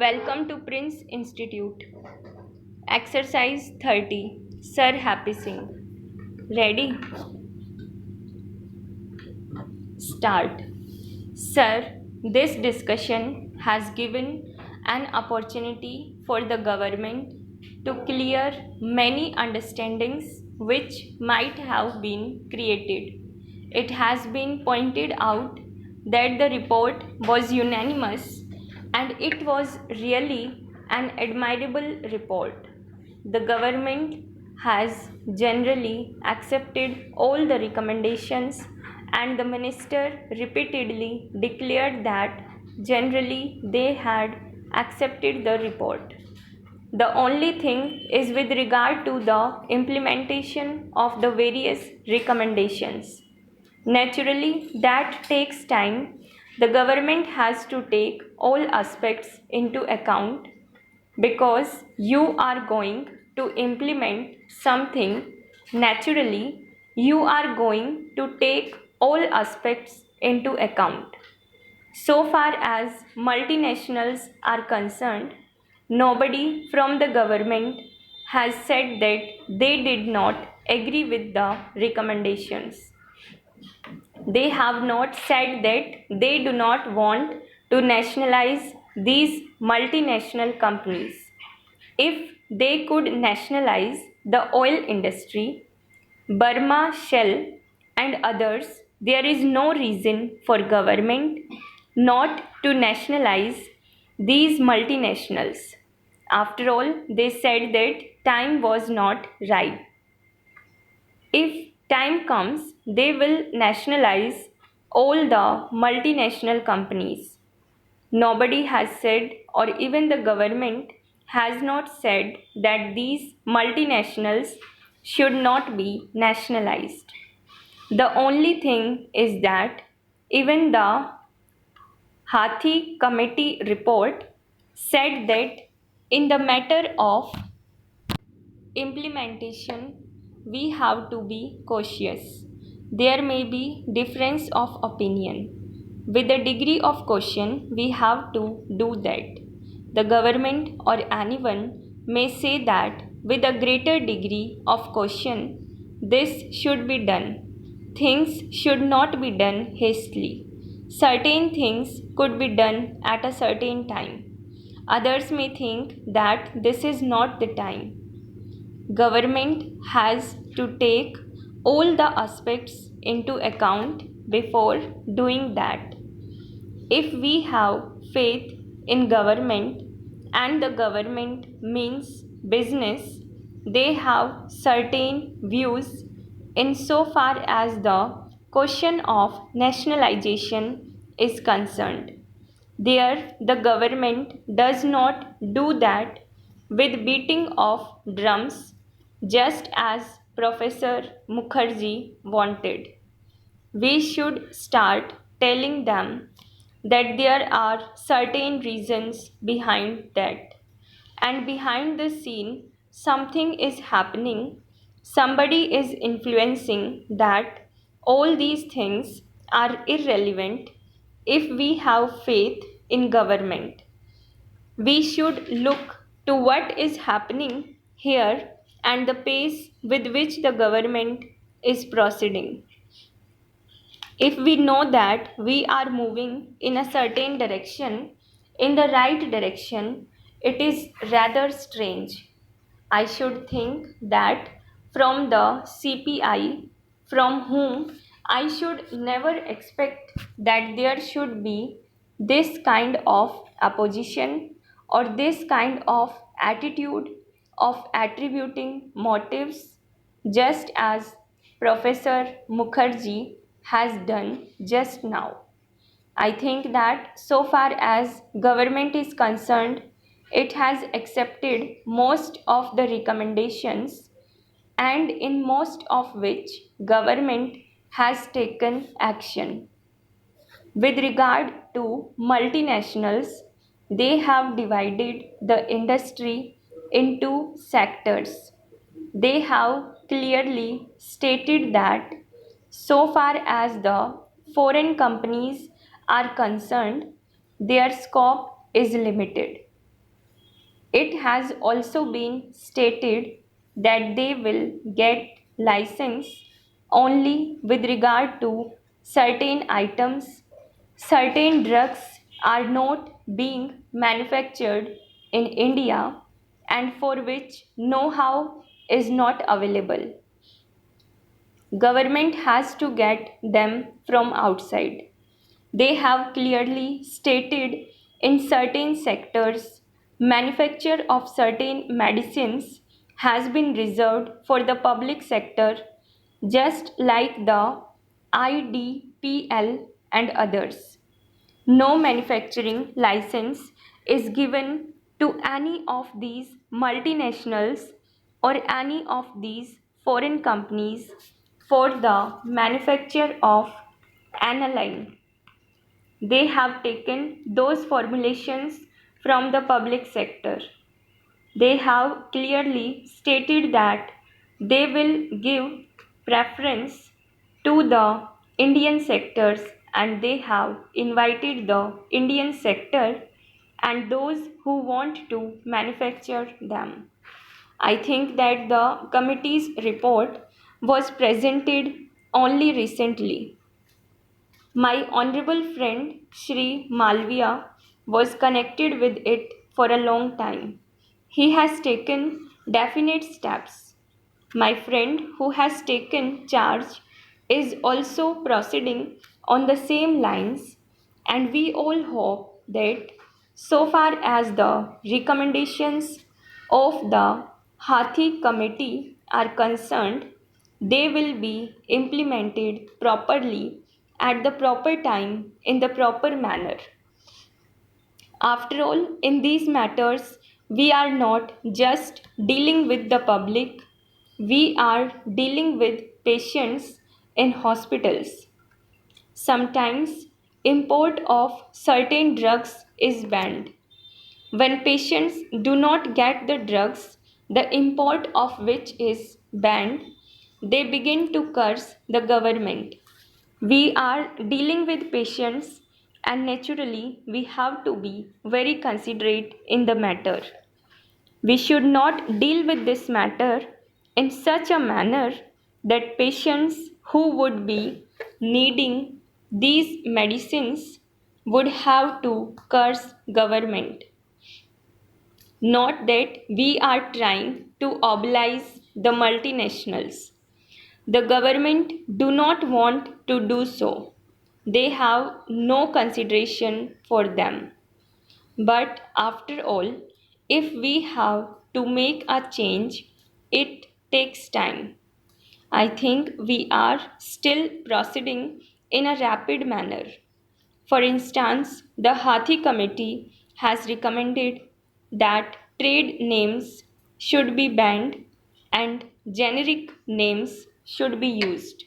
Welcome to Prince Institute. Exercise 30. Sir Happy Singh. Ready? Start. Sir, this discussion has given an opportunity for the government to clear many understandings which might have been created. It has been pointed out that the report was unanimous and it was really an admirable report. The government has generally accepted all the recommendations, and the minister repeatedly declared that generally they had accepted the report. The only thing is with regard to the implementation of the various recommendations. Naturally, that takes time. The government has to take all aspects into account because you are going to implement something. Naturally, you are going to take all aspects into account. So far as multinationals are concerned, nobody from the government has said that they did not agree with the recommendations. They have not said that they do not want to nationalize these multinational companies. If they could nationalize the oil industry, Burma, Shell and others, there is no reason for government not to nationalize these multinationals. After all, they said that time was not right. If time comes, they will nationalize all the multinational companies. Nobody has said, or even the government has not said, that these multinationals should not be nationalized. The only thing is that even the Hathi Committee report said that in the matter of implementation, we have to be cautious. There may be difference of opinion. With a degree of caution, we have to do that. The government or anyone may say that with a greater degree of caution, this should be done. Things should not be done hastily. Certain things could be done at a certain time. Others may think that this is not the time. Government has to take all the aspects into account before doing that. If we have faith in government, and the government means business, they have certain views in so far as the question of nationalization is concerned. There, the government does not do that with beating of drums, just as Professor Mukherjee wanted. We should start telling them that there are certain reasons behind that. And behind the scene, something is happening. Somebody is influencing that all these things are irrelevant if we have faith in government. We should look to what is happening here and the pace with which the government is proceeding. If we know that we are moving in a certain direction, in the right direction, it is rather strange. I should think that from the CPI, from whom I should never expect that there should be this kind of opposition or this kind of attitude of attributing motives, just as Professor Mukherjee has done just now. I think that so far as government is concerned, it has accepted most of the recommendations, and in most of which government has taken action. With regard to multinationals, they have divided the industry into sectors. They have clearly stated that so far as the foreign companies are concerned, their scope is limited. It has also been stated that they will get license only with regard to certain items. Certain drugs are not being manufactured in India and for which know-how is not available. Government has to get them from outside. They have clearly stated in certain sectors, manufacture of certain medicines has been reserved for the public sector, just like the IDPL and others. No manufacturing license is given to any of these multinationals or any of these foreign companies for the manufacture of aniline. They have taken those formulations from the public sector. They have clearly stated that they will give preference to the Indian sectors and they have invited the Indian sector and those who want to manufacture them. I think that the committee's report was presented only recently. My honorable friend Shri Malviya was connected with it for a long time. He has taken definite steps. My friend who has taken charge is also proceeding on the same lines, and we all hope that so far as the recommendations of the Hathi Committee are concerned, they will be implemented properly at the proper time in the proper manner. After all, in these matters, we are not just dealing with the public, we are dealing with patients in hospitals. Sometimes import of certain drugs is banned. When patients do not get the drugs, the import of which is banned, they begin to curse the government. We are dealing with patients and naturally we have to be very considerate in the matter. We should not deal with this matter in such a manner that patients who would be needing these medicines would have to curse government. Not that we are trying to oblige the multinationals. The government do not want to do so. They have no consideration for them. But after all, if we have to make a change, it takes time. I think we are still proceeding in a rapid manner. For instance, the Hathi Committee has recommended that trade names should be banned and generic names should be used.